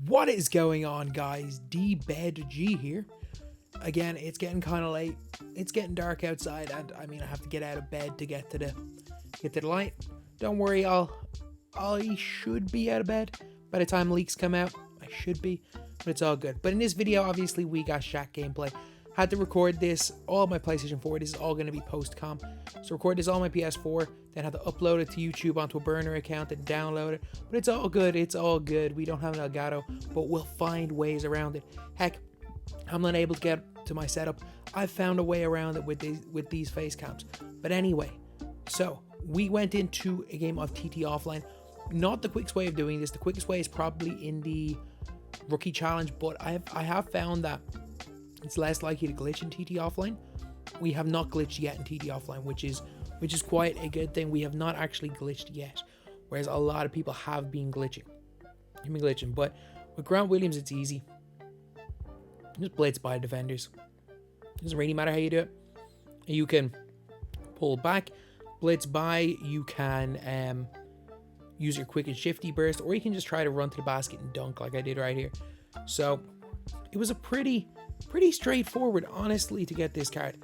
What is going on, guys? D-Bed-G here. Again, it's getting kind of late. It's getting dark outside, and I mean, I have to get out of bed to get to the light. Don't worry, I should be out of bed by the time leaks come out. I should be, but it's all good. But in this video, obviously, we got Shaq gameplay. Had to record this, all my PlayStation 4. This is all going to be post-com. So record this on my PS4, then had to upload it to YouTube onto a burner account and download it. But it's all good, it's all good. We don't have an Elgato, but we'll find ways around it. Heck, I'm not able to get to my setup. I've found a way around it with these face cams. But anyway, so we went into a game of TT Offline. Not the quickest way of doing this. The quickest way is probably in the rookie challenge, but I have found that it's less likely to glitch in TT Offline. We have not glitched yet in TT Offline, which is quite a good thing. We have not actually glitched yet, whereas a lot of people have been glitching. But with Grant Williams, it's easy. Just blitz by defenders. Doesn't really matter how you do it. You can pull back, blitz by. You can use your quick and shifty burst, or you can just try to run to the basket and dunk like I did right here. So it was a pretty straightforward, honestly, to get this card.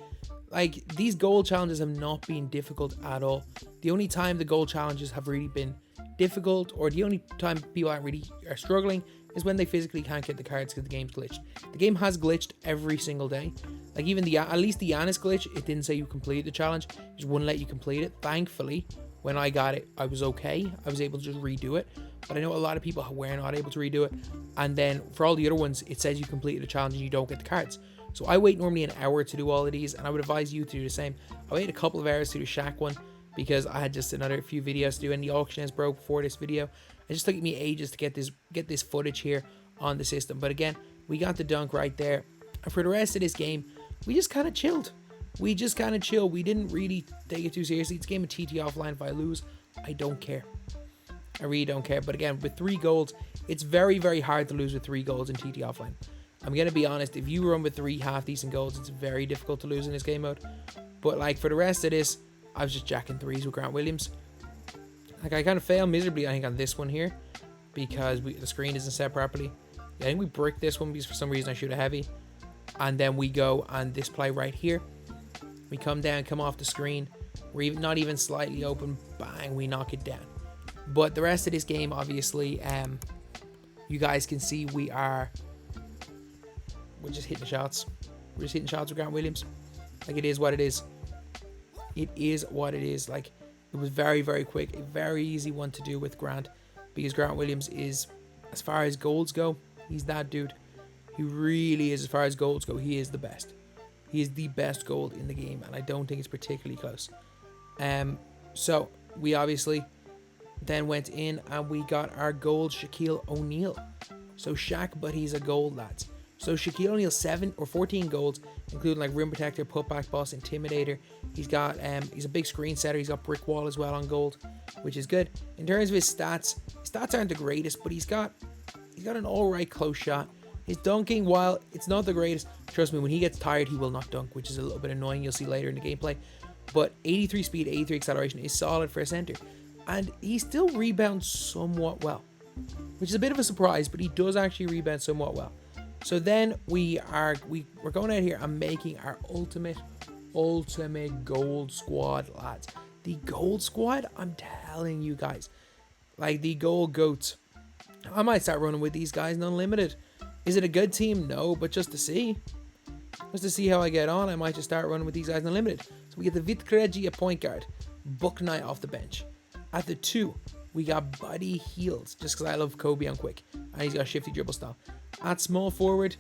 Like, these gold challenges have not been difficult at all. The only time the gold challenges have really been difficult, or the only time people are struggling, is when they physically can't get the cards because the game's glitched. The game has glitched every single day. Like, even at least the Giannis glitch, it didn't say you completed the challenge, it just wouldn't let you complete it. Thankfully, when I got it, I was okay. I was able to just redo it. But I know a lot of people were not able to redo it. And then for all the other ones, it says you completed the challenge and you don't get the cards. So I wait normally an hour to do all of these, and I would advise you to do the same. I waited a couple of hours to do the Shaq one because I had just another few videos to do, and the auction is broke before this video. It just took me ages to get this footage here on the system. But again, we got the dunk right there. And for the rest of this game, we just kind of chilled. We didn't really take it too seriously. It's a game of TT Offline. If I lose, I don't care. I really don't care. But again, with 3 golds, it's very, very hard to lose with 3 golds in TT Offline. I'm going to be honest, if you run with 3 half-decent golds, it's very difficult to lose in this game mode. But like, for the rest of this, I was just jacking 3s with Grant Williams. Like, I kind of failed miserably, I think, on this one here, because the screen isn't set properly. I think we bricked this one because for some reason I shoot a heavy. And then we go on this play right here. We come down, come off the screen. We're not even slightly open. Bang, we knock it down. But the rest of this game, obviously, you guys can see we're just hitting shots. We're just hitting shots with Grant Williams. Like, it is what it is. It is what it is. Like, it was very, very quick. A very easy one to do with Grant. Because Grant Williams is, as far as golds go, he's that dude. He really is. As far as golds go, he is the best. He is the best gold in the game, and I don't think it's particularly close. So we obviously then went in and we got our gold Shaquille O'Neal. So Shaq, but he's a gold, lads. So Shaquille O'Neal 7 or 14 golds, including like rim protector, putback boss, intimidator. He's got he's a big screen setter. He's got brick wall as well on gold, which is good. In terms of his stats aren't the greatest, but he's got an alright close shot. His dunking, while it's not the greatest, trust me, when he gets tired, he will not dunk, which is a little bit annoying. You'll see later in the gameplay. But 83 speed, 83 acceleration is solid for a center. And he still rebounds somewhat well, which is a bit of a surprise, but he does actually rebound somewhat well. So then we're going out here and making our ultimate gold squad, lads. The gold squad, I'm telling you guys, like the gold goats. I might start running with these guys in Unlimited. Is it a good team? No, but just to see how I get on, I might just start running with these guys in Unlimited. So we get the Vitkregi at point guard, Buck Knight off the bench. At the 2, we got Buddy Hield, just because I love Kobe on quick, and he's got a shifty dribble style. At small forward,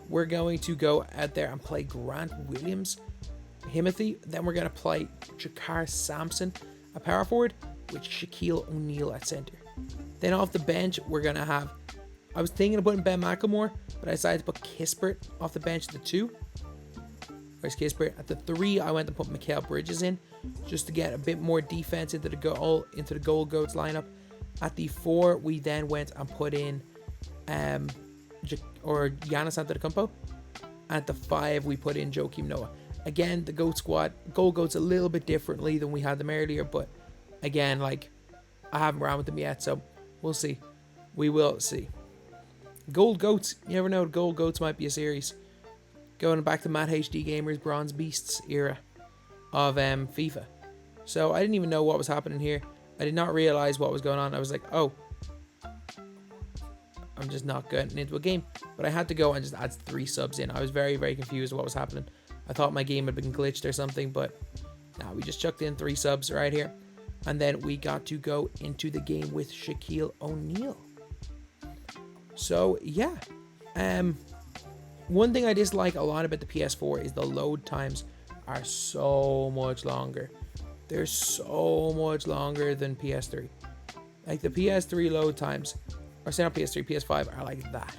we're going to go out there and play Grant Williams, Himothy. Then we're going to play Jakar Sampson at power forward, with Shaquille O'Neal at center. Then off the bench, we're going to have, I was thinking of putting Ben McLemore, but I decided to put Kispert off the bench at the 2. Where's Kispert? At the 3, I went to put Mikal Bridges in, just to get a bit more defense into the gold goats lineup. At the 4, we then went and put in Giannis Antetokounmpo. At the 5, we put in Joakim Noah. Again, the gold goats a little bit differently than we had them earlier, but again, like, I haven't ran with them yet, so we'll see. We will see. Gold Goats. You never know, Gold Goats might be a series. Going back to Matt HD Gamer's Bronze Beasts era of FIFA. So I didn't even know what was happening here. I did not realize what was going on. I was like, oh, I'm just not getting into a game. But I had to go and just add 3 subs in. I was very, very confused what was happening. I thought my game had been glitched or something, but nah, we just chucked in 3 subs right here. And then we got to go into the game with Shaquille O'Neal. So, yeah. One thing I dislike a lot about the PS4 is the load times are so much longer. They're so much longer than PS3. Like the PS3 load times, or say not PS3, PS5 are like that.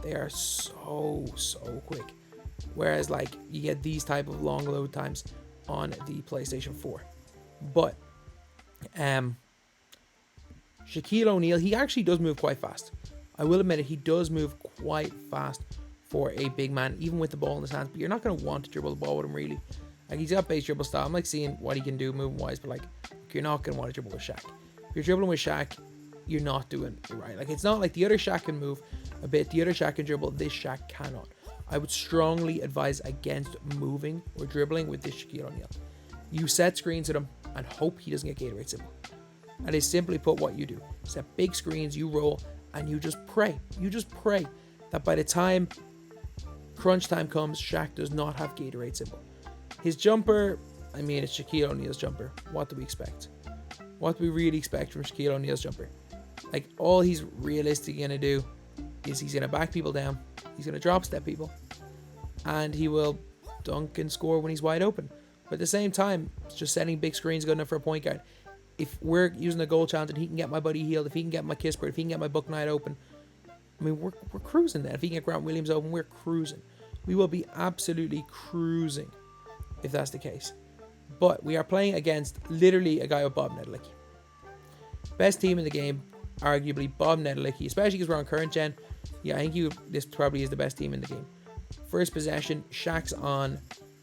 They are so quick. Whereas like you get these type of long load times on the PlayStation 4. But Shaquille O'Neal, he actually does move quite fast. I will admit it, he does move quite fast for a big man, even with the ball in his hands. But you're not going to want to dribble the ball with him, really. Like, he's got base dribble style. I'm like seeing what he can do moving wise, but like, you're not going to want to dribble with Shaq. If you're dribbling with Shaq, you're not doing it right. Like, it's not like the other Shaq can move a bit. The other Shaq can dribble. This Shaq cannot. I would strongly advise against moving or dribbling with this Shaquille O'Neal. You set screens at him and hope he doesn't get Gatorade symbol. And it's simply put what you do. Set big screens, you roll, and you just pray. You just pray that by the time crunch time comes, Shaq does not have Gatorade symbol. His jumper, I mean, it's Shaquille O'Neal's jumper. What do we expect? What do we really expect from Shaquille O'Neal's jumper? Like, all he's realistically going to do is he's going to back people down. He's going to drop step people. And he will dunk and score when he's wide open. But at the same time, it's just setting big screens good enough for a point guard. If we're using a goal challenge and he can get my buddy healed, if he can get my Kispert, if he can get my Buck Knight open, I mean, we're cruising then. If he can get Grant Williams open, we're cruising. We will be absolutely cruising if that's the case. But we are playing against literally a guy with Bob Nedelicki. Best team in the game, arguably Bob Nedelicki, especially because we're on current gen. Yeah, I think this probably is the best team in the game. First possession, Shaq's on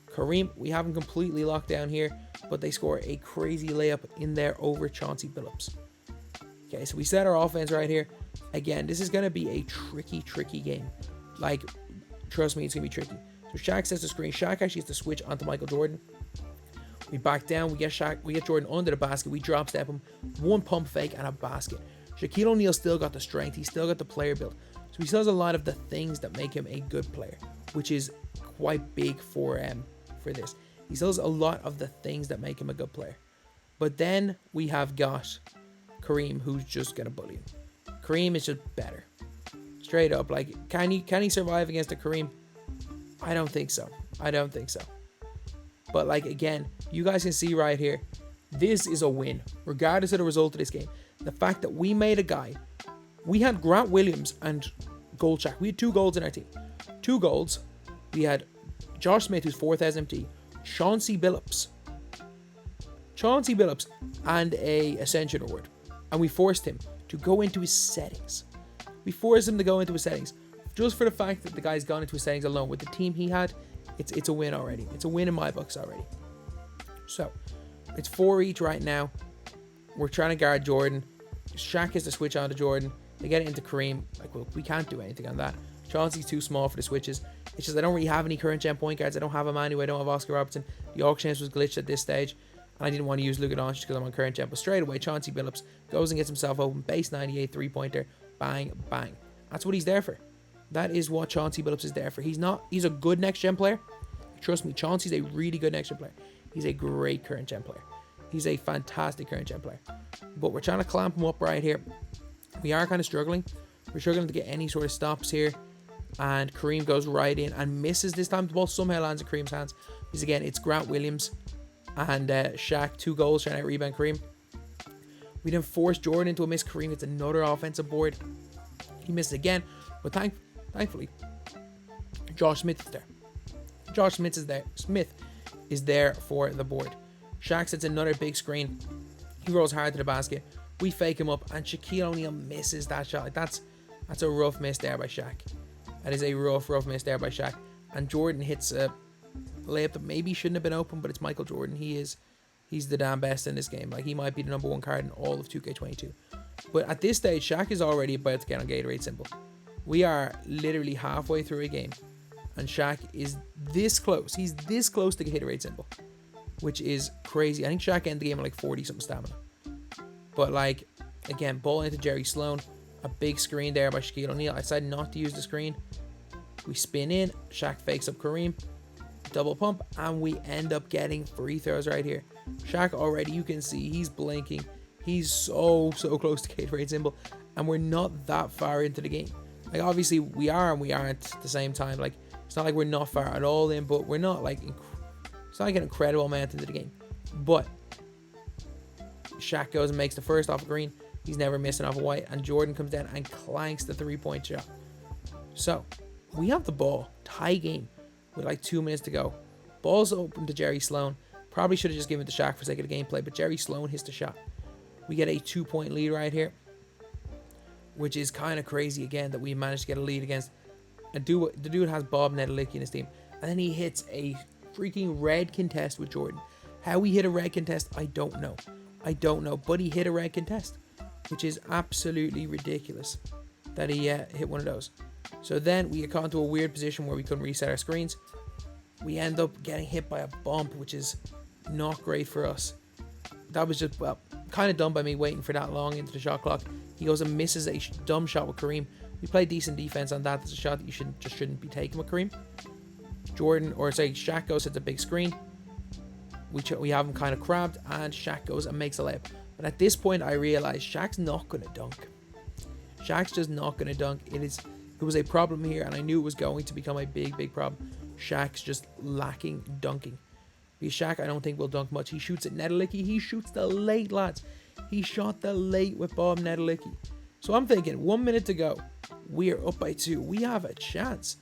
Kareem. We have him completely locked down here, but they score a crazy layup in there over Chauncey Billups. Okay, so we set our offense right here. Again, this is going to be a tricky game. Like, trust me, it's going to be tricky. So Shaq sets the screen. Shaq actually has to switch onto Michael Jordan. We back down. We get Jordan under the basket. We drop step him. One pump fake and a basket. Shaquille O'Neal still got the strength. He's still got the player build. So he still has a lot of the things that make him a good player, which is quite big for this. He still has a lot of the things that make him a good player. But then we have got Kareem, who's just gonna bully him. Kareem is just better. Straight up. Like, can he survive against a Kareem? I don't think so. But like, again, you guys can see right here, this is a win, regardless of the result of this game. The fact that we made a guy, we had Grant Williams and Goldshaq. We had 2 golds in our team. 2 golds. We had Josh Smith, who's 4,000 MT, Chauncey Billups, and a Ascension Award. And we forced him to go into his settings. Just for the fact that the guy's gone into his settings alone with the team he had, it's a win already. It's a win in my books already. So, it's 4 each right now. We're trying to guard Jordan. Shaq has to switch on to Jordan. They get it into Kareem. Like, well, we can't do anything on that. Chauncey's too small for the switches. It's just I don't really have any current gen point guards. I don't have Emmanuel. I don't have Oscar Robertson. The auction house was glitched at this stage. And I didn't want to use Luka Doncic because I'm on current gen. But straight away, Chauncey Billups goes and gets himself open. Base 98 3-pointer. Bang, bang. That's what he's there for. That is what Chauncey Billups is there for. He's a good next gen player. Trust me, Chauncey's a really good next gen player. He's a great current gen player. He's a fantastic current gen player. But we're trying to clamp him up right here. We are kind of struggling. We're struggling to get any sort of stops here. And Kareem goes right in and misses this time. The ball somehow lands in Kareem's hands. Because again, it's Grant Williams and Shaq, 2 goals trying to rebound Kareem. We then force Jordan into a miss. Kareem gets another offensive board. He misses again. But thankfully, Josh Smith is there. Smith is there for the board. Shaq sets another big screen. He rolls hard to the basket. We fake him up, and Shaquille O'Neal misses that shot. Like, that's a rough miss there by Shaq. That is a rough miss there by Shaq. And Jordan hits a layup that maybe shouldn't have been open, but it's Michael Jordan. He's the damn best in this game. Like, he might be the #1 card in all of 2K22. But at this stage, Shaq is already about to get on Gatorade symbol. We are literally halfway through a game, and Shaq is this close. He's this close to hit a rate symbol, which is crazy. I think Shaq ended the game at like 40 something stamina. But like, again, ball into Jerry Sloan. A big screen there by Shaquille O'Neal. I decided not to use the screen. We spin in. Shaq fakes up Kareem. Double pump. And we end up getting free throws right here. Shaq already, you can see, he's blinking. He's so close to Gatorade symbol. And we're not that far into the game. Like, obviously, we are and we aren't at the same time. Like, it's not like we're not far at all in, but we're not like... It's not like an incredible amount into the game. But Shaq goes and makes the first off of green. He's never missing off a white. And Jordan comes down and clanks the 3-point shot. So, we have the ball. Tie game with like 2 minutes to go. Ball's open to Jerry Sloan. Probably should have just given it to Shaq for sake of the gameplay. But Jerry Sloan hits the shot. We get a 2-point lead right here. Which is kind of crazy again that we managed to get a lead against. And the dude has Bob Nedelicki in his team. And then he hits a freaking red contest with Jordan. How he hit a red contest, I don't know. But he hit a red contest. Which is absolutely ridiculous that he hit one of those. So then we get caught into a weird position where we couldn't reset our screens. We end up getting hit by a bump, which is not great for us. That was just, well, kind of dumb by me waiting for that long into the shot clock. He goes and misses a dumb shot with Kareem. We play decent defense on that. That's a shot that you shouldn't be taking with Kareem. Shaq goes, hits a big screen. We have him kind of crabbed, and Shaq goes and makes a layup. But at this point, I realized Shaq's not going to dunk. Shaq's just not going to dunk. It was a problem here, and I knew it was going to become a big problem. Shaq's just lacking dunking. Because Shaq, I don't think, will dunk much. He shoots at Nedelicki. He shoots the late, lads. He shot the late with Bob Nedelicki. So I'm thinking, 1 minute to go. We are up by 2. We have a chance.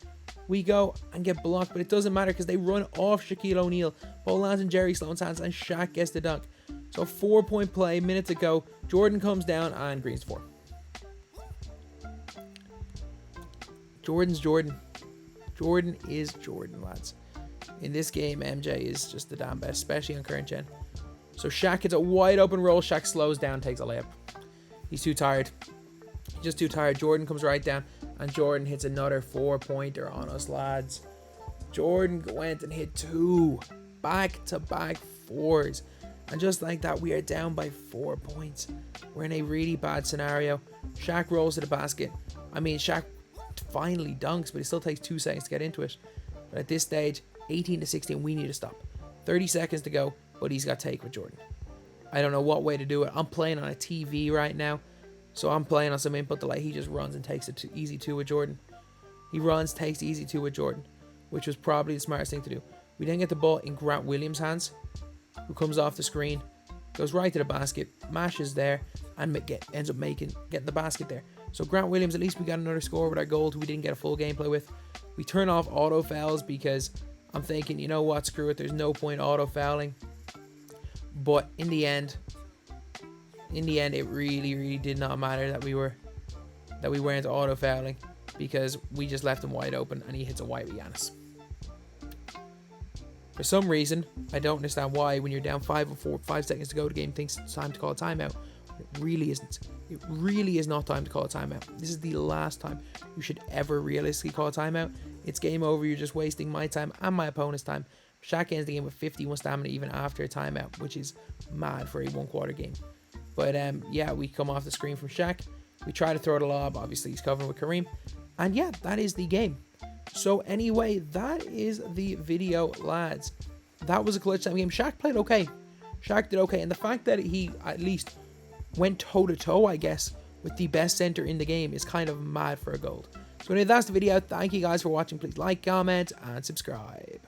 We go and get blocked, but it doesn't matter because they run off Shaquille O'Neal. Ball lands in Jerry Sloan's hands, and Shaq gets the dunk. So 4-point play, minute to go. Jordan comes down and Green's 4. Jordan's Jordan. Jordan is Jordan, lads. In this game, MJ is just the damn best, especially on current gen. So Shaq hits a wide open roll. Shaq slows down, takes a layup. He's too tired. He's just too tired. Jordan comes right down, and Jordan hits another 4-pointer on us, lads. Jordan went and hit 2 back-to-back 4s. And just like that, we are down by 4 points. We're in a really bad scenario. Shaq rolls to the basket. I mean, Shaq finally dunks, but it still takes 2 seconds to get into it. But at this stage, 18-16, we need to stop. 30 seconds to go, but he's got take with Jordan. I don't know what way to do it. I'm playing on a TV right now, so I'm playing on some input delay. He just runs and takes it easy 2 with Jordan. He runs, takes easy 2 with Jordan, which was probably the smartest thing to do. We then get the ball in Grant Williams' hands, who comes off the screen, goes right to the basket, mashes there, and ends up getting the basket there. So Grant Williams, at least we got another score with our goal, who we didn't get a full gameplay with. We turn off auto fouls because I'm thinking, you know what, screw it, there's no point auto fouling. But in the end, it really did not matter that we weren't auto fouling, because we just left him wide open and he hits a white with Giannis. For some reason, I don't understand why, when you're down 5 seconds to go, the game thinks it's time to call a timeout. It really isn't. It really is not time to call a timeout. This is the last time you should ever realistically call a timeout. It's game over. You're just wasting my time and my opponent's time. Shaq ends the game with 51 stamina even after a timeout, which is mad for a 1-quarter game. But yeah, we come off the screen from Shaq. We try to throw the lob. Obviously, he's covering with Kareem. And yeah, that is the game. So anyway, that is the video, lads. That was a clutch time game. Shaq played okay. Shaq did okay. And the fact that he at least went toe-to-toe, I guess, with the best center in the game is kind of mad for a gold. So anyway, that's the video. Thank you guys for watching. Please like, comment, and subscribe.